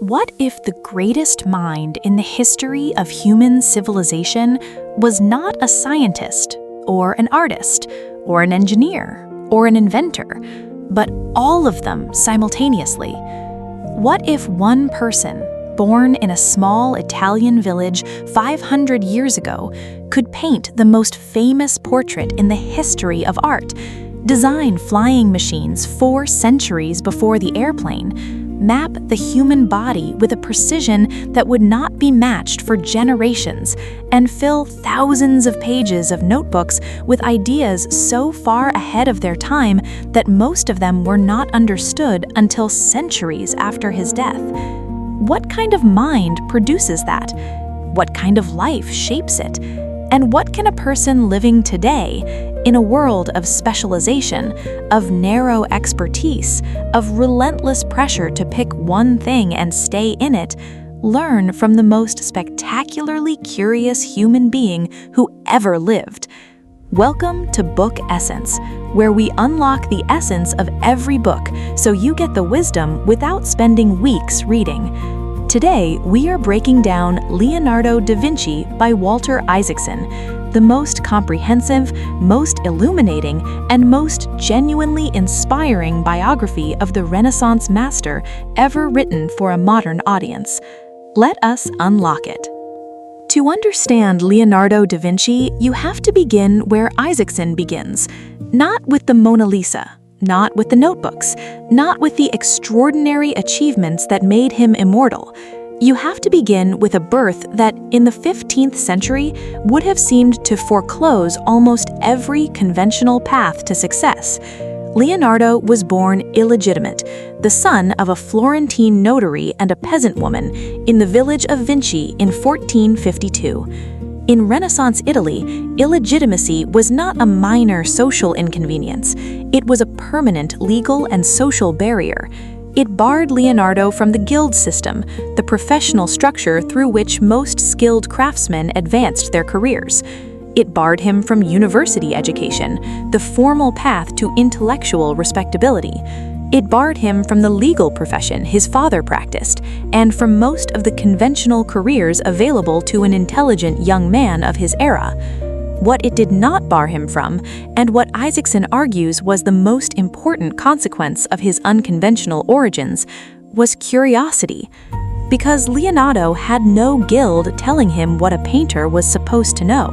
What if the greatest mind in the history of human civilization was not a scientist, or an artist, or an engineer, or an inventor, but all of them simultaneously? What if one person, born in a small Italian village 500 years ago, could paint the most famous portrait in the history of art, design flying machines 4 centuries before the airplane, map the human body with a precision that would not be matched for generations, and fill thousands of pages of notebooks with ideas so far ahead of their time that most of them were not understood until centuries after his death? What kind of mind produces that? What kind of life shapes it? And what can a person living today, in a world of specialization, of narrow expertise, of relentless pressure to pick one thing and stay in it, learn from the most spectacularly curious human being who ever lived? Welcome to Book Essence, where we unlock the essence of every book so you get the wisdom without spending weeks reading. Today, we are breaking down Leonardo da Vinci by Walter Isaacson, the most comprehensive, most illuminating, and most genuinely inspiring biography of the Renaissance master ever written for a modern audience. Let us unlock it. To understand Leonardo da Vinci, you have to begin where Isaacson begins, not with the Mona Lisa, not with the notebooks, not with the extraordinary achievements that made him immortal. You have to begin with a birth that, in the 15th century, would have seemed to foreclose almost every conventional path to success. Leonardo was born illegitimate, the son of a Florentine notary and a peasant woman, in the village of Vinci in 1452. In Renaissance Italy, illegitimacy was not a minor social inconvenience. It was a permanent legal and social barrier. It barred Leonardo from the guild system, the professional structure through which most skilled craftsmen advanced their careers. It barred him from university education, the formal path to intellectual respectability. It barred him from the legal profession his father practiced, and from most of the conventional careers available to an intelligent young man of his era. What it did not bar him from, and what Isaacson argues was the most important consequence of his unconventional origins, was curiosity. Because Leonardo had no guild telling him what a painter was supposed to know,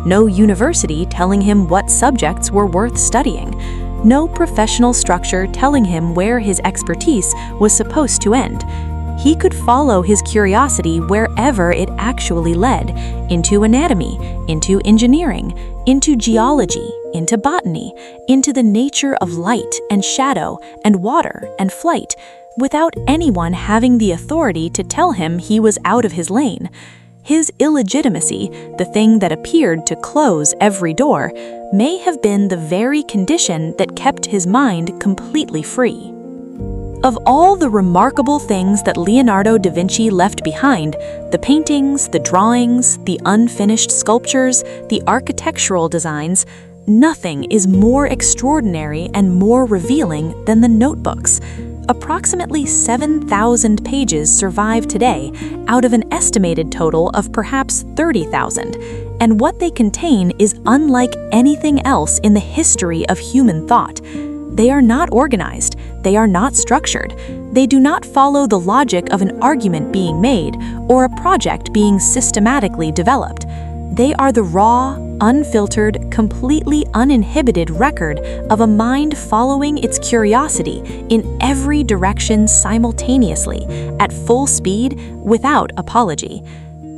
no university telling him what subjects were worth studying, no professional structure telling him where his expertise was supposed to end. He could follow his curiosity wherever it actually led, into anatomy, into engineering, into geology, into botany, into the nature of light and shadow and water and flight, without anyone having the authority to tell him he was out of his lane. His illegitimacy, the thing that appeared to close every door, may have been the very condition that kept his mind completely free. Of all the remarkable things that Leonardo da Vinci left behind, the paintings, the drawings, the unfinished sculptures, the architectural designs, nothing is more extraordinary and more revealing than the notebooks. Approximately 7,000 pages survive today out of an estimated total of perhaps 30,000, and what they contain is unlike anything else in the history of human thought. They are not organized, they are not structured, they do not follow the logic of an argument being made or a project being systematically developed. They are the raw, unfiltered, completely uninhibited record of a mind following its curiosity in every direction simultaneously, at full speed, without apology.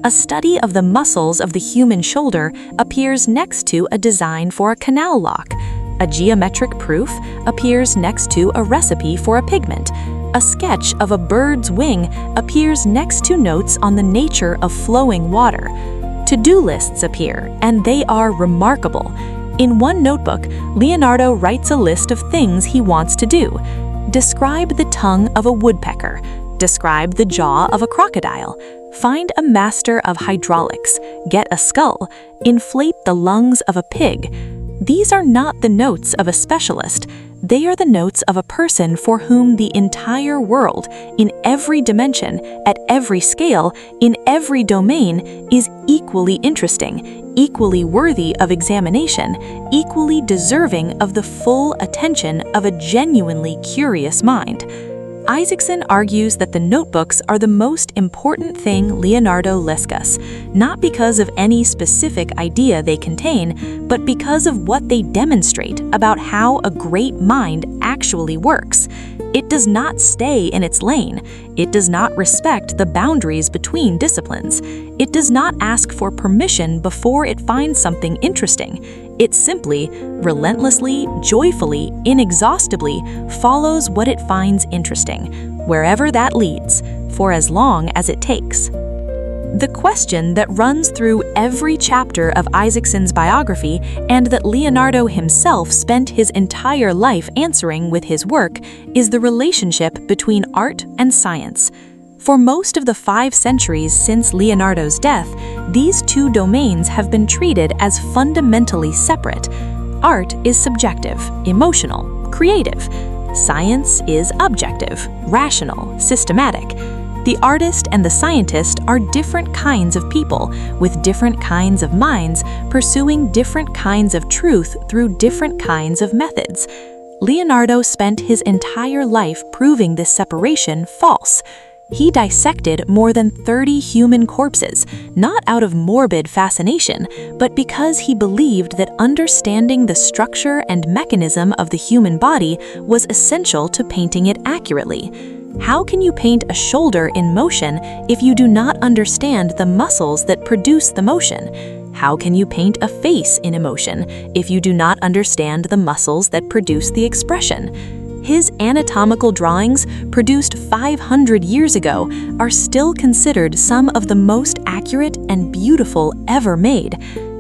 A study of the muscles of the human shoulder appears next to a design for a canal lock. A geometric proof appears next to a recipe for a pigment. A sketch of a bird's wing appears next to notes on the nature of flowing water. To-do lists appear, and they are remarkable. In one notebook, Leonardo writes a list of things he wants to do. Describe the tongue of a woodpecker. Describe the jaw of a crocodile. Find a master of hydraulics. Get a skull. Inflate the lungs of a pig. These are not the notes of a specialist. They are the notes of a person for whom the entire world, in every dimension, at every scale, in every domain, is equally interesting, equally worthy of examination, equally deserving of the full attention of a genuinely curious mind. Isaacson argues that the notebooks are the most important thing Leonardo Lescas, not because of any specific idea they contain, but because of what they demonstrate about how a great mind actually works. It does not stay in its lane. It does not respect the boundaries between disciplines. It does not ask for permission before it finds something interesting. It simply, relentlessly, joyfully, inexhaustibly follows what it finds interesting, wherever that leads, for as long as it takes. The question that runs through every chapter of Isaacson's biography, and that Leonardo himself spent his entire life answering with his work, is the relationship between art and science. For most of the 5 centuries since Leonardo's death, these two domains have been treated as fundamentally separate. Art is subjective, emotional, creative. Science is objective, rational, systematic. The artist and the scientist are different kinds of people, with different kinds of minds, pursuing different kinds of truth through different kinds of methods. Leonardo spent his entire life proving this separation false. He dissected more than 30 human corpses, not out of morbid fascination, but because he believed that understanding the structure and mechanism of the human body was essential to painting it accurately. How can you paint a shoulder in motion if you do not understand the muscles that produce the motion? How can you paint a face in emotion if you do not understand the muscles that produce the expression? His anatomical drawings, produced 500 years ago, are still considered some of the most accurate and beautiful ever made.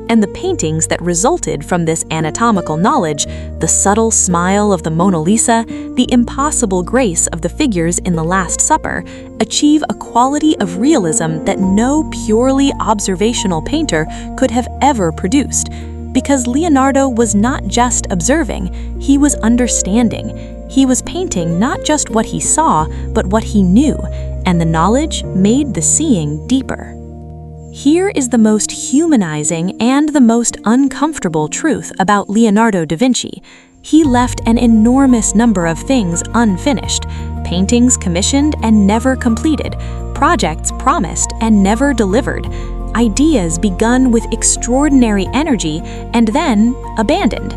And the paintings that resulted from this anatomical knowledge, the subtle smile of the Mona Lisa, the impossible grace of the figures in the Last Supper, achieve a quality of realism that no purely observational painter could have ever produced. Because Leonardo was not just observing, he was understanding. He was painting not just what he saw, but what he knew, and the knowledge made the seeing deeper. Here is the most humanizing and the most uncomfortable truth about Leonardo da Vinci. He left an enormous number of things unfinished, paintings commissioned and never completed, projects promised and never delivered, ideas begun with extraordinary energy and then abandoned.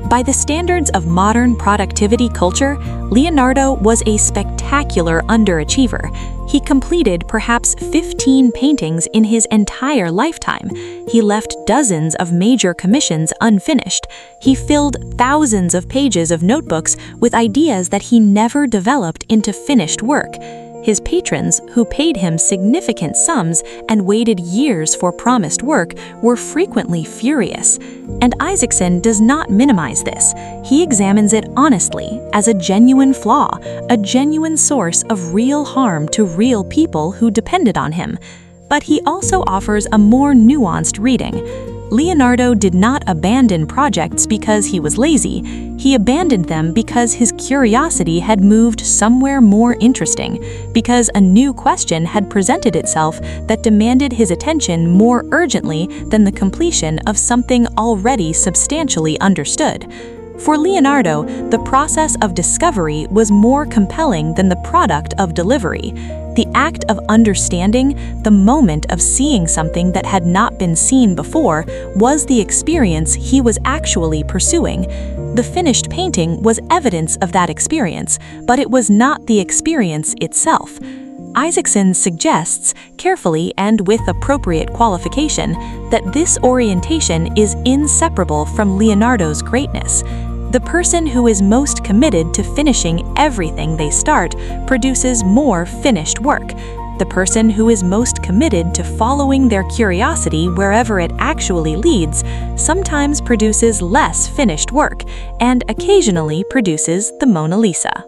By the standards of modern productivity culture, Leonardo was a spectacular underachiever. He completed perhaps 15 paintings in his entire lifetime. He left dozens of major commissions unfinished. He filled thousands of pages of notebooks with ideas that he never developed into finished work. His patrons, who paid him significant sums and waited years for promised work, were frequently furious. And Isaacson does not minimize this. He examines it honestly as a genuine flaw, a genuine source of real harm to real people who depended on him. But he also offers a more nuanced reading. Leonardo did not abandon projects because he was lazy. He abandoned them because his curiosity had moved somewhere more interesting, because a new question had presented itself that demanded his attention more urgently than the completion of something already substantially understood. For Leonardo, the process of discovery was more compelling than the product of delivery. The act of understanding, the moment of seeing something that had not been seen before, was the experience he was actually pursuing. The finished painting was evidence of that experience, but it was not the experience itself. Isaacson suggests, carefully and with appropriate qualification, that this orientation is inseparable from Leonardo's greatness. The person who is most committed to finishing everything they start produces more finished work. The person who is most committed to following their curiosity wherever it actually leads sometimes produces less finished work and occasionally produces the Mona Lisa.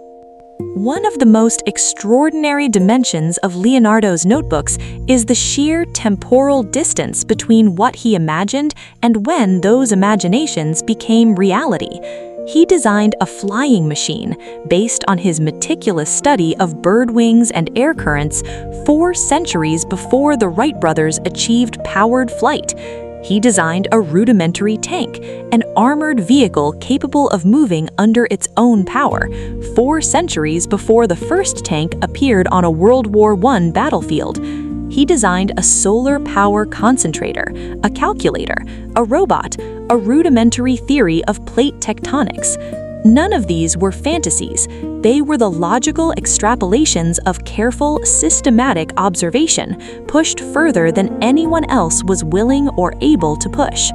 One of the most extraordinary dimensions of Leonardo's notebooks is the sheer temporal distance between what he imagined and when those imaginations became reality. He designed a flying machine based on his meticulous study of bird wings and air currents 4 centuries before the Wright brothers achieved powered flight. He designed a rudimentary tank, an armored vehicle capable of moving under its own power, 4 centuries before the first tank appeared on a World War I battlefield. He designed a solar power concentrator, a calculator, a robot, a rudimentary theory of plate tectonics. None of these were fantasies. They were the logical extrapolations of careful, systematic observation, pushed further than anyone else was willing or able to push.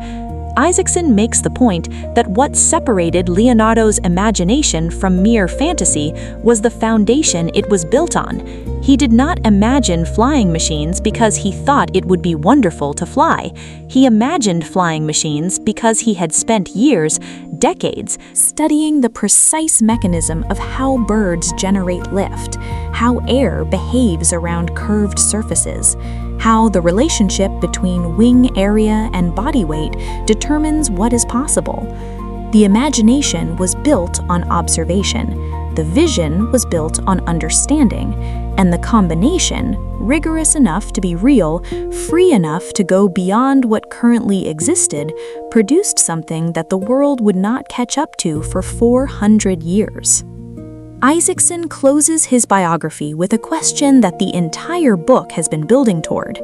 Isaacson makes the point that what separated Leonardo's imagination from mere fantasy was the foundation it was built on. He did not imagine flying machines because he thought it would be wonderful to fly. He imagined flying machines because he had spent years, decades, studying the precise mechanism of how birds generate lift, how air behaves around curved surfaces, how the relationship between wing area and body weight determines what is possible. The imagination was built on observation, the vision was built on understanding, and the combination, rigorous enough to be real, free enough to go beyond what currently existed, produced something that the world would not catch up to for 400 years. Isaacson closes his biography with a question that the entire book has been building toward.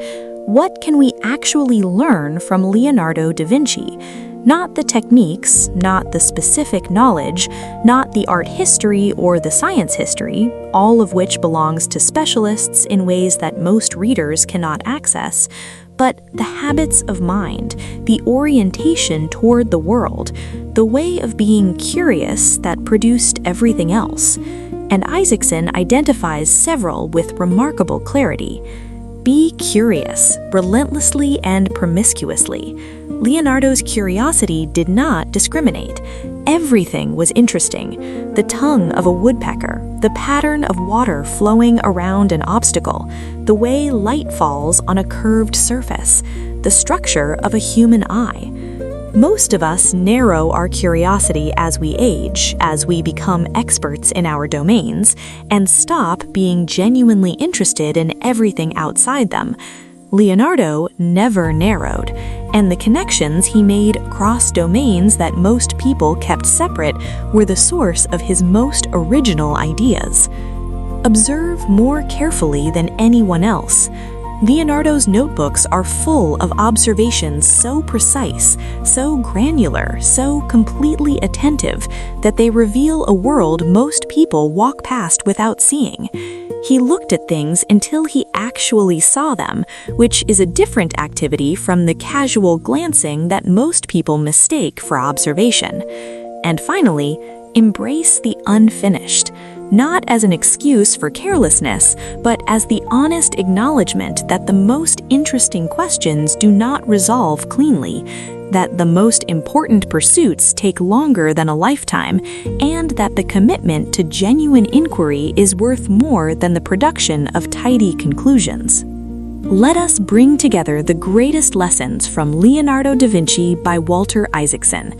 What can we actually learn from Leonardo da Vinci? Not the techniques, not the specific knowledge, not the art history or the science history, all of which belongs to specialists in ways that most readers cannot access, but the habits of mind, the orientation toward the world, the way of being curious that produced everything else. And Isaacson identifies several with remarkable clarity. Be curious, relentlessly and promiscuously. Leonardo's curiosity did not discriminate. Everything was interesting. The tongue of a woodpecker, the pattern of water flowing around an obstacle, the way light falls on a curved surface, the structure of a human eye. Most of us narrow our curiosity as we age, as we become experts in our domains, and stop being genuinely interested in everything outside them. Leonardo never narrowed, and the connections he made across domains that most people kept separate were the source of his most original ideas. Observe more carefully than anyone else. Leonardo's notebooks are full of observations so precise, so granular, so completely attentive that they reveal a world most people walk past without seeing. He looked at things until he actually saw them, which is a different activity from the casual glancing that most people mistake for observation. And finally, embrace the unfinished. Not as an excuse for carelessness, but as the honest acknowledgement that the most interesting questions do not resolve cleanly, that the most important pursuits take longer than a lifetime, and that the commitment to genuine inquiry is worth more than the production of tidy conclusions. Let us bring together the greatest lessons from Leonardo da Vinci by Walter Isaacson.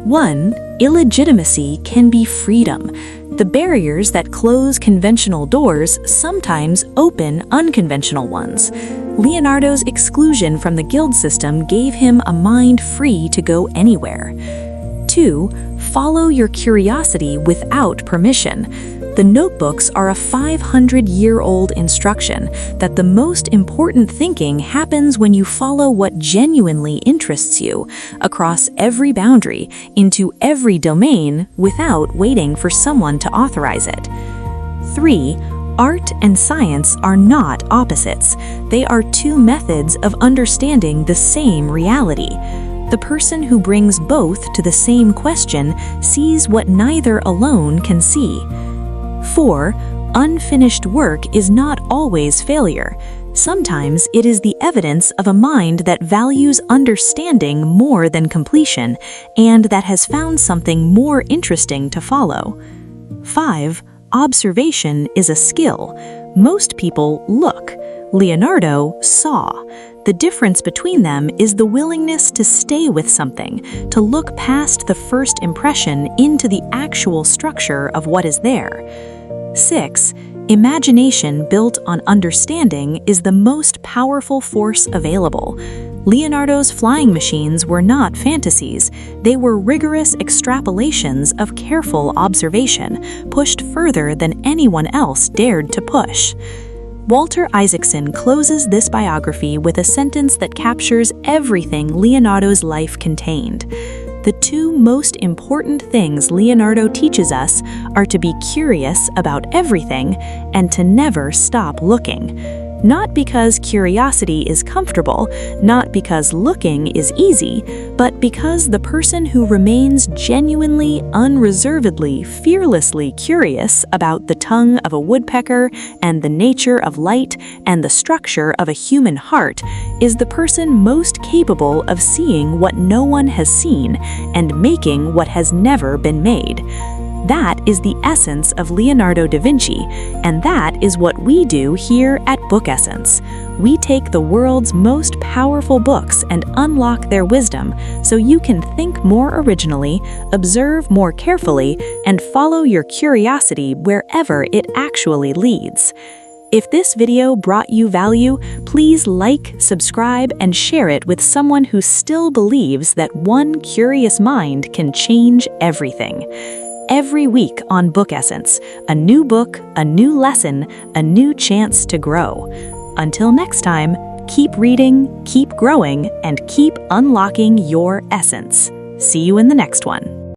1. Illegitimacy can be freedom. The barriers that close conventional doors sometimes open unconventional ones. Leonardo's exclusion from the guild system gave him a mind free to go anywhere. 2. Follow your curiosity without permission. The notebooks are a 500-year-old instruction that the most important thinking happens when you follow what genuinely interests you, across every boundary, into every domain, without waiting for someone to authorize it. 3. Art and science are not opposites. They are two methods of understanding the same reality. The person who brings both to the same question sees what neither alone can see. 4. Unfinished work is not always failure. Sometimes it is the evidence of a mind that values understanding more than completion, and that has found something more interesting to follow. 5. Observation is a skill. Most people look. Leonardo saw. The difference between them is the willingness to stay with something, to look past the first impression into the actual structure of what is there. 6. Imagination built on understanding is the most powerful force available. Leonardo's flying machines were not fantasies. They were rigorous extrapolations of careful observation, pushed further than anyone else dared to push. Walter Isaacson closes this biography with a sentence that captures everything Leonardo's life contained. The two most important things Leonardo teaches us are to be curious about everything and to never stop looking. Not because curiosity is comfortable, not because looking is easy, but because the person who remains genuinely, unreservedly, fearlessly curious about the tongue of a woodpecker and the nature of light and the structure of a human heart is the person most capable of seeing what no one has seen and making what has never been made. That is the essence of Leonardo da Vinci, and that is what we do here at Book Essence. We take the world's most powerful books and unlock their wisdom so you can think more originally, observe more carefully, and follow your curiosity wherever it actually leads. If this video brought you value, please like, subscribe, and share it with someone who still believes that one curious mind can change everything. Every week on Book Essence, a new book, a new lesson, a new chance to grow. Until next time, keep reading, keep growing, and keep unlocking your essence. See you in the next one.